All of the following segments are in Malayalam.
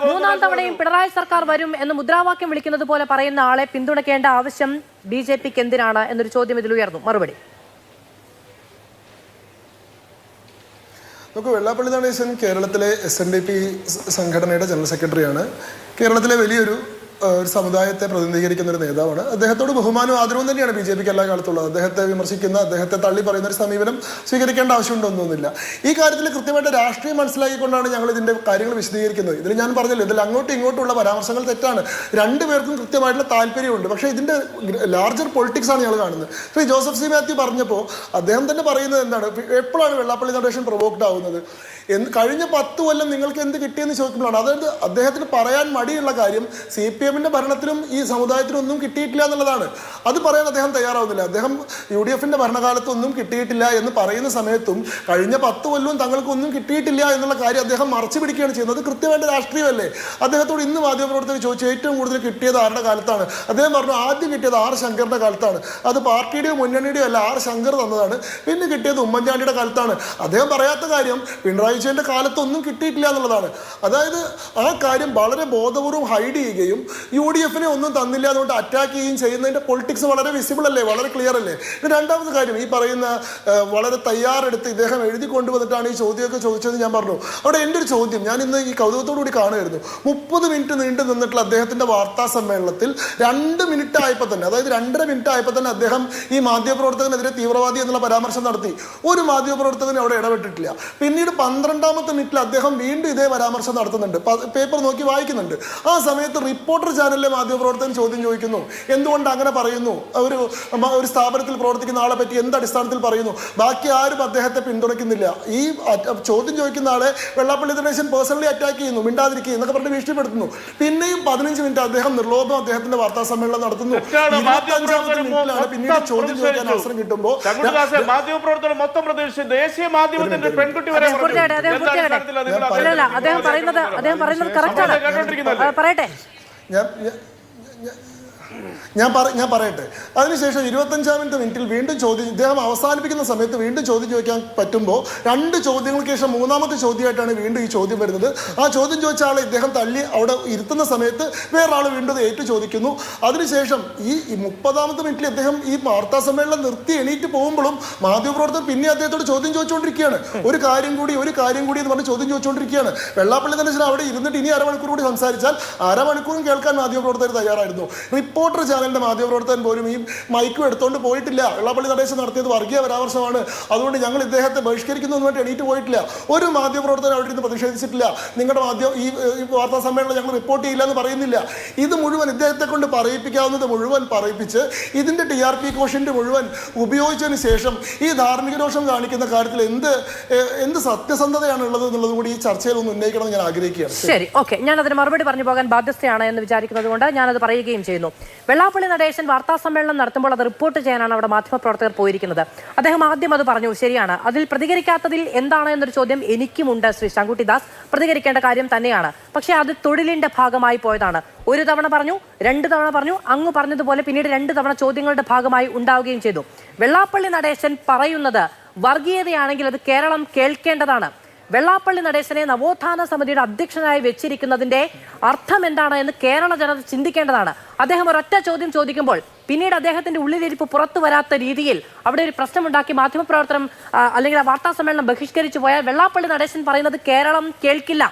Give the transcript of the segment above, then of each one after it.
മൂന്നാം തവണയും പിണറായി സർക്കാർ വരും എന്ന് മുദ്രാവാക്യം വിളിക്കുന്നത് പോലെ പറയുന്ന ആളെ പിന്തുണയ്ക്കേണ്ട ആവശ്യം ബിജെപിക്ക് എന്തിനാണ് എന്നൊരു ചോദ്യം ഇതിൽ ഉയർന്നു. മറുപടി. നമുക്ക് വെള്ളാപ്പള്ളി നടേശൻ കേരളത്തിലെ SNDP സംഘടനയുടെ ജനറൽ സെക്രട്ടറിയാണ്. കേരളത്തിലെ വലിയൊരു സമുദായത്തെ പ്രതിനിധീകരിക്കുന്ന ഒരു നേതാവാണ്. അദ്ദേഹത്തോട് ബഹുമാനവും ആദരവും തന്നെയാണ് BJPക്ക് എല്ലാ കാലത്തുള്ളത്. അദ്ദേഹത്തെ വിമർശിക്കുന്ന, അദ്ദേഹത്തെ തള്ളി പറയുന്ന ഒരു സമീപനം സ്വീകരിക്കേണ്ട ആവശ്യമുണ്ടോന്നൊന്നുമില്ല. ഈ കാര്യത്തിൽ കൃത്യമായിട്ട് രാഷ്ട്രീയം മനസ്സിലാക്കിക്കൊണ്ടാണ് ഞങ്ങൾ ഇതിന്റെ കാര്യങ്ങൾ വിശദീകരിക്കുന്നത്. ഇതിൽ ഞാൻ പറഞ്ഞല്ലോ, ഇതിൽ അങ്ങോട്ടും ഇങ്ങോട്ടുള്ള പരാമർശങ്ങൾ തെറ്റാണ്. രണ്ടുപേർക്കും കൃത്യമായിട്ടുള്ള താല്പര്യമുണ്ട്. പക്ഷേ ഇതിന്റെ ലാർജർ പൊളിറ്റിക്സ് ആണ് ഞങ്ങൾ കാണുന്നത്. ശ്രീ ജോസഫ് സി മാത്യു പറഞ്ഞപ്പോൾ അദ്ദേഹം തന്നെ പറയുന്നത് എന്താണ്, എപ്പോഴാണ് വെള്ളാപ്പള്ളി നടേശൻ പ്രൊവോക്ഡ് ആവുന്നത്? കഴിഞ്ഞ 10 കൊല്ലം നിങ്ങൾക്ക് എന്ത് കിട്ടിയെന്ന് ചോദിക്കുമ്പോഴാണ്. അതായത് അദ്ദേഹത്തിന് പറയാൻ മടിയുള്ള കാര്യം CPM-ന്റെ ഭരണത്തിലും ഈ സമുദായത്തിനും ഒന്നും കിട്ടിയിട്ടില്ല എന്നുള്ളതാണ്. അത് പറയാൻ അദ്ദേഹം തയ്യാറാവുന്നില്ല. അദ്ദേഹം UDF-ന്റെ ഭരണകാലത്തൊന്നും കിട്ടിയിട്ടില്ല എന്ന് പറയുന്ന സമയത്തും കഴിഞ്ഞ 10 കൊല്ലവും തങ്ങൾക്കൊന്നും കിട്ടിയിട്ടില്ല എന്നുള്ള കാര്യം അദ്ദേഹം മറച്ചു പിടിക്കുകയാണ് ചെയ്യുന്നത്. അത് കൃത്യമായിട്ട് രാഷ്ട്രീയമല്ലേ? അദ്ദേഹത്തോട് ഇന്ന് മാധ്യമപ്രവർത്തകർ ചോദിച്ചു ഏറ്റവും കൂടുതൽ കിട്ടിയത് ആരുടെ കാലത്താണ്? അദ്ദേഹം പറഞ്ഞു ആദ്യം കിട്ടിയത് R. ശങ്കറിന്റെ കാലത്താണ്. അത് പാർട്ടിയുടെയോ മുന്നണിയുടെയോ അല്ല, R. ശങ്കർ തന്നതാണ്. പിന്നെ കിട്ടിയത് ഉമ്മൻചാണ്ടിയുടെ കാലത്താണ്. അദ്ദേഹം പറയാത്ത കാര്യം പിണറായി വിജയന്റെ കാലത്തൊന്നും കിട്ടിയിട്ടില്ല എന്നുള്ളതാണ്. അതായത് ആ കാര്യം വളരെ ബോധപൂർവ്വം ഹൈഡ് ചെയ്യുകയും UDF-നെ ഒന്നും തന്നില്ല അതുകൊണ്ട് അറ്റാക്ക് ചെയ്യുകയും ചെയ്യുന്നതിന്റെ പൊളിറ്റിക്സ് വളരെ വിസിബിൾ അല്ലേ, വളരെ ക്ലിയർ അല്ലേ? രണ്ടാമത്തെ കാര്യം, ഈ പറയുന്ന വളരെ തയ്യാറെടുത്ത് ഇദ്ദേഹം എഴുതി കൊണ്ടുവന്നിട്ടാണ് ഈ ചോദ്യമൊക്കെ ചോദിച്ചത്. ഞാൻ പറഞ്ഞു അവിടെ എൻ്റെ ഒരു ചോദ്യം ഞാൻ ഇന്ന് ഈ കൗതുകത്തോടു കൂടി കാണുമായിരുന്നു. 30 മിനിറ്റ് നീണ്ടു നിന്നിട്ടുള്ള അദ്ദേഹത്തിന്റെ വാർത്താ സമ്മേളനത്തിൽ 2 മിനിറ്റ് ആയപ്പോൾ തന്നെ, അതായത് 2.5 മിനിറ്റ് ആയപ്പോൾ തന്നെ അദ്ദേഹം ഈ മാധ്യമപ്രവർത്തകനെതിരെ തീവ്രവാദി എന്നുള്ള പരാമർശം നടത്തി. ഒരു മാധ്യമപ്രവർത്തകന് അവിടെ ഇടപെട്ടിട്ടില്ല. പിന്നീട് 12ാമത്തെ മിനിറ്റിൽ അദ്ദേഹം വീണ്ടും ഇതേ പരാമർശം നടത്തുന്നുണ്ട്. പേപ്പർ നോക്കി വായിക്കുന്നുണ്ട്. ആ സമയത്ത് റിപ്പോർട്ടർ ചാനലിലെ മാധ്യമപ്രവർത്തകൻ ചോദ്യം ചോദിക്കുന്നു, എന്തുകൊണ്ട് അങ്ങനെ പറയുന്നു? ഒരു സ്ഥാപനത്തിൽ പ്രവർത്തിക്കുന്ന ആളെ പറ്റി എന്ത് അടിസ്ഥാനത്തിൽ പറയുന്നു? ബാക്കി ആരും അദ്ദേഹത്തെ പിന്തുണയ്ക്കുന്നില്ല. ഈ ചോദ്യം ചോദിക്കുന്ന ആളെ വെള്ളാപ്പള്ളി നടേശൻ പേഴ്സണലി അറ്റാക്ക് ചെയ്യുന്നു, മിണ്ടാതിരിക്കുക എന്നൊക്കെ പറഞ്ഞ് ഭീഷണിപ്പെടുത്തുന്നു. പിന്നെയും 15 മിനിറ്റ് അദ്ദേഹം നിർലോഭം അദ്ദേഹത്തിന്റെ വാർത്താ സമ്മേളനം നടത്തുന്നു. 25ാമത്തെ മിനിറ്റിലാണ് പിന്നീട് ചോദ്യം ചോദിക്കാൻ അവസരം കിട്ടുമ്പോൾ മാധ്യമപ്രവർത്തകർ മൊത്തം പ്രതീക്ഷിച്ച് ദേശീയ മാധ്യമത്തിന്റെ പെൺകുട്ടി വരെ അദ്ദേഹം പറയുന്നത് കറക്റ്റാണ്. പറയട്ടെ, ഞാൻ പറയട്ടെ. അതിനുശേഷം 25ാമത്തെ മിനിറ്റിൽ വീണ്ടും ഇദ്ദേഹം അവസാനിപ്പിക്കുന്ന സമയത്ത് വീണ്ടും ചോദ്യം ചോദിക്കാൻ പറ്റുമ്പോൾ 2 ചോദ്യങ്ങൾക്ക് ശേഷം 3ാമത്തെ ചോദ്യമായിട്ടാണ് വീണ്ടും ഈ ചോദ്യം വരുന്നത്. ആ ചോദ്യം ചോദിച്ച ആളെ ഇദ്ദേഹം തള്ളി അവിടെ ഇരുത്തുന്ന സമയത്ത് വേറൊരാൾ വീണ്ടും ഏറ്റു ചോദിക്കുന്നു. അതിനുശേഷം ഈ 30ാമത്തെ മിനിറ്റിൽ അദ്ദേഹം ഈ വാർത്താ സമ്മേളനം നിർത്തി എണീറ്റ് പോകുമ്പോഴും മാധ്യമപ്രവർത്തകർ പിന്നെ അദ്ദേഹത്തോട് ചോദ്യം ചോദിച്ചുകൊണ്ടിരിക്കുകയാണ്. ഒരു കാര്യം കൂടി എന്ന് പറഞ്ഞ് ചോദ്യം ചോദിച്ചുകൊണ്ടിരിക്കുകയാണ്. വെള്ളാപ്പള്ളി നടേശൻ അവിടെ ഇരുന്നിട്ട് ഇനി അരമണിക്കൂർ കൂടി സംസാരിച്ചാൽ അരമണിക്കൂറും കേൾക്കാൻ മാധ്യമപ്രവർത്തകർ തയ്യാറായിരുന്നു. റിപ്പോർട്ടർ ചാനലിന്റെ മാധ്യമപ്രവർത്തകൻ പോലും ഈ മൈക്കും എടുത്തോണ്ട് പോയിട്ടില്ല. വെള്ളാപ്പള്ളി നടേശൻ നടത്തിയത് വർഗീയ പരാമർശമാണ്, അതുകൊണ്ട് ഞങ്ങൾ ഇദ്ദേഹത്തെ ബഹിഷ്കരിക്കുന്നു എന്ന് പറഞ്ഞിട്ട് എണീറ്റ് പോയിട്ടില്ല. ഒരു മാധ്യമപ്രവർത്തകൻ അവിടെ ഇരുന്ന് പ്രതിഷേധിച്ചിട്ടില്ല. നിങ്ങളുടെ ഈ വാർത്താ സമ്മേളനം ഞങ്ങൾ റിപ്പോർട്ട് ചെയ്യില്ല എന്ന് പറയുന്നില്ല. ഇത് മുഴുവൻ ഇദ്ദേഹത്തെ കൊണ്ട് പറയിപ്പിക്കാവുന്നത് മുഴുവൻ പറയിപ്പിച്ച് ഇതിന്റെ TRP കോഷ്യന്റ് മുഴുവൻ ഉപയോഗിച്ചതിന് ശേഷം ഈ ധാർമ്മിക രോഷം കാണിക്കുന്ന കാര്യത്തിൽ എന്ത് സത്യസന്ധതയാണ് ഉള്ളത് എന്നുള്ളതും കൂടി ഈ ചർച്ചയിൽ ഒന്ന് ഉന്നയിക്കണം എന്ന് ഞാൻ ആഗ്രഹിക്കുകയാണ്. ശരി, ഓക്കെ. ഞാൻ അതിന് മറുപടി പറഞ്ഞു പോകാൻ ബാധ്യസ്ഥയാണ് എന്ന് വിചാരിക്കുന്നത് കൊണ്ട് ഞാനത് പറയുകയും ചെയ്യുന്നു. വെള്ളാപ്പള്ളി നടേശൻ വാർത്താ സമ്മേളനം നടത്തുമ്പോൾ അത് റിപ്പോർട്ട് ചെയ്യാനാണ് അവിടെ മാധ്യമപ്രവർത്തകർ പോയിരിക്കുന്നത്. അദ്ദേഹം ആദ്യം അത് പറഞ്ഞു, ശരിയാണ്. അതിൽ പ്രതികരിക്കാത്തതിൽ എന്താണ് എന്നൊരു ചോദ്യം എനിക്കുമുണ്ട്. ശ്രീ ശങ്കുട്ടിദാസ്, പ്രതികരിക്കേണ്ട കാര്യം തന്നെയാണ്. പക്ഷേ അത് തൊഴിലിന്റെ ഭാഗമായി പോയതാണ്. ഒരു തവണ പറഞ്ഞു, 2 തവണ പറഞ്ഞു, അങ്ങ് പറഞ്ഞതുപോലെ പിന്നീട് 2 തവണ ചോദ്യങ്ങളുടെ ഭാഗമായി ഉണ്ടാവുകയും ചെയ്തു. വെള്ളാപ്പള്ളി നടേശൻ പറയുന്നത് വർഗീയതയാണെങ്കിൽ അത് കേരളം കേൾക്കേണ്ടതാണ്. വെള്ളാപ്പള്ളി നടേശനെ നവോത്ഥാന സമിതിയുടെ അധ്യക്ഷനായി വെച്ചിരിക്കുന്നതിന്റെ അർത്ഥം എന്താണ് എന്ന് കേരള ജനത ചിന്തിക്കേണ്ടതാണ്. അദ്ദേഹം ഒരൊറ്റ ചോദ്യം ചോദിക്കുമ്പോൾ പിന്നീട് അദ്ദേഹത്തിന്റെ ഉള്ളിലിരിപ്പ് പുറത്തു വരാത്ത രീതിയിൽ അവിടെ ഒരു പ്രശ്നമുണ്ടാക്കി മാധ്യമപ്രവർത്തനം അല്ലെങ്കിൽ വാർത്താ സമ്മേളനം ബഹിഷ്കരിച്ചു പോയാൽ വെള്ളാപ്പള്ളി നടേശൻ പറയുന്നത് കേരളം കേൾക്കില്ല.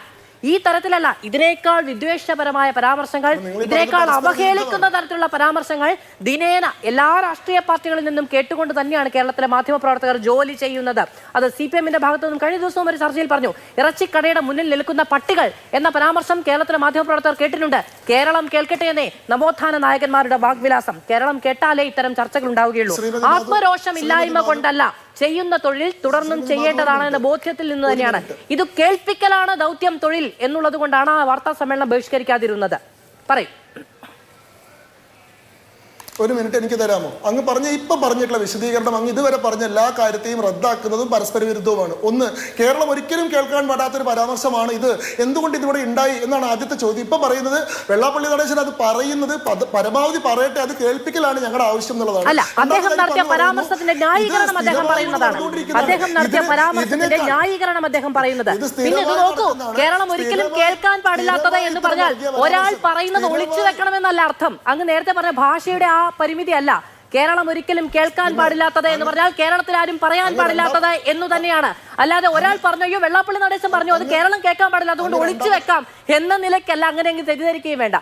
ഈ തരത്തിലല്ല, ഇതിനേക്കാൾ വിദ്വേഷപരമായ പരാമർശങ്ങൾ, ഇതിനേക്കാൾ അവഹേളിക്കുന്ന തരത്തിലുള്ള പരാമർശങ്ങൾ ദിനേന എല്ലാ രാഷ്ട്രീയ പാർട്ടികളിൽ നിന്നും കേട്ടുകൊണ്ട് തന്നെയാണ് കേരളത്തിലെ മാധ്യമപ്രവർത്തകർ ജോലി ചെയ്യുന്നത്. അത് CPM-ന്റെ ഭാഗത്തു നിന്നും കഴിഞ്ഞ ദിവസവും ഒരു ചർച്ചയിൽ പറഞ്ഞു, ഇറച്ചിക്കടയുടെ മുന്നിൽ നിൽക്കുന്ന പട്ടികൾ എന്ന പരാമർശം കേരളത്തിലെ മാധ്യമപ്രവർത്തകർ കേട്ടിട്ടുണ്ട്. കേരളം കേൾക്കട്ടെ എന്നേ നവോത്ഥാന നായകന്മാരുടെ വാഗ്വിലാസം. കേരളം കേട്ടാലേ ഇത്തരം ചർച്ചകൾ ഉണ്ടാവുകയുള്ളൂ. ആത്മരോഷമില്ലായ്മ കൊണ്ടല്ല, ചെയ്യുന്ന തൊഴിൽ തുടർന്നും ചെയ്യേണ്ടതാണ് എന്ന ബോധ്യത്തിൽ നിന്ന് തന്നെയാണ്. ഇത് കേൾപ്പിക്കലാണ് ദൗത്യം, തൊഴിൽ എന്നുള്ളത് കൊണ്ടാണ് ആ വാർത്താ സമ്മേളനം ബഹിഷ്കരിക്കാതിരുന്നത്. പറയും. ഒരു മിനിറ്റ് എനിക്ക് തരാമോ? അങ്ങ് ഇപ്പൊ പറഞ്ഞിട്ടുള്ള വിശദീകരണം അങ്ങ് ഇതുവരെ പറഞ്ഞ എല്ലാ കാര്യത്തെയും റദ്ദാക്കുന്നതും പരസ്പര വിരുദ്ധവുമാണ്. ഒന്ന്, കേരളം ഒരിക്കലും കേൾക്കാൻ പാടാത്തൊരു പരാമർശമാണ് ഇത്, എന്തുകൊണ്ട് ഇതിവിടെ ഉണ്ടായി എന്നാണ് ആദ്യത്തെ ചോദ്യം. ഇപ്പൊ പറയുന്നത് വെള്ളാപ്പള്ളി നടേശൻ അത് പറയുന്നത് പരമാവധി പറയട്ടെ, അത് കേൾപ്പിക്കലാണ് ഞങ്ങളുടെ ആവശ്യം എന്നുള്ളതാണ്. അല്ല, അദ്ദേഹം നടത്തിയ പരാമർശത്തിന്റെ ന്യായീകരണം അദ്ദേഹം പറയുന്നതാണ്. അദ്ദേഹം നടത്തിയ പരാമർശത്തിന്റെ ന്യായീകരണം അദ്ദേഹം പറയുന്നത്. പിന്നെ ഇത് നോക്കൂ, കേരളം ഒരിക്കലും കേൾക്കാൻ പാടില്ലാത്തത് എന്ന് പറഞ്ഞാൽ ഒരാൾ പറയുന്നത് ഒളിച്ചു വെക്കണമെന്നല്ല അർത്ഥം. അങ്ങ് നേരത്തെ പറഞ്ഞ ഭാഷയുടെ ആ പരിമിതി അല്ല. കേരളം ഒരിക്കലും കേൾക്കാൻ പാടില്ലാത്തത് എന്ന് പറഞ്ഞാൽ കേരളത്തിൽ ആരും പറയാൻ പാടില്ലാത്തത് എന്നു തന്നെയാണ്. അല്ലാതെ ഒരാൾ പറഞ്ഞു, അയ്യോ വെള്ളാപ്പള്ളി നടേശൻ പറഞ്ഞു അത് കേരളം കേൾക്കാൻ പാടില്ല അതുകൊണ്ട് ഒളിച്ചു വെക്കാം എന്ന നിലയ്ക്കല്ല. അങ്ങനെ തെറ്റിദ്ധരിക്കുകയും വേണ്ട.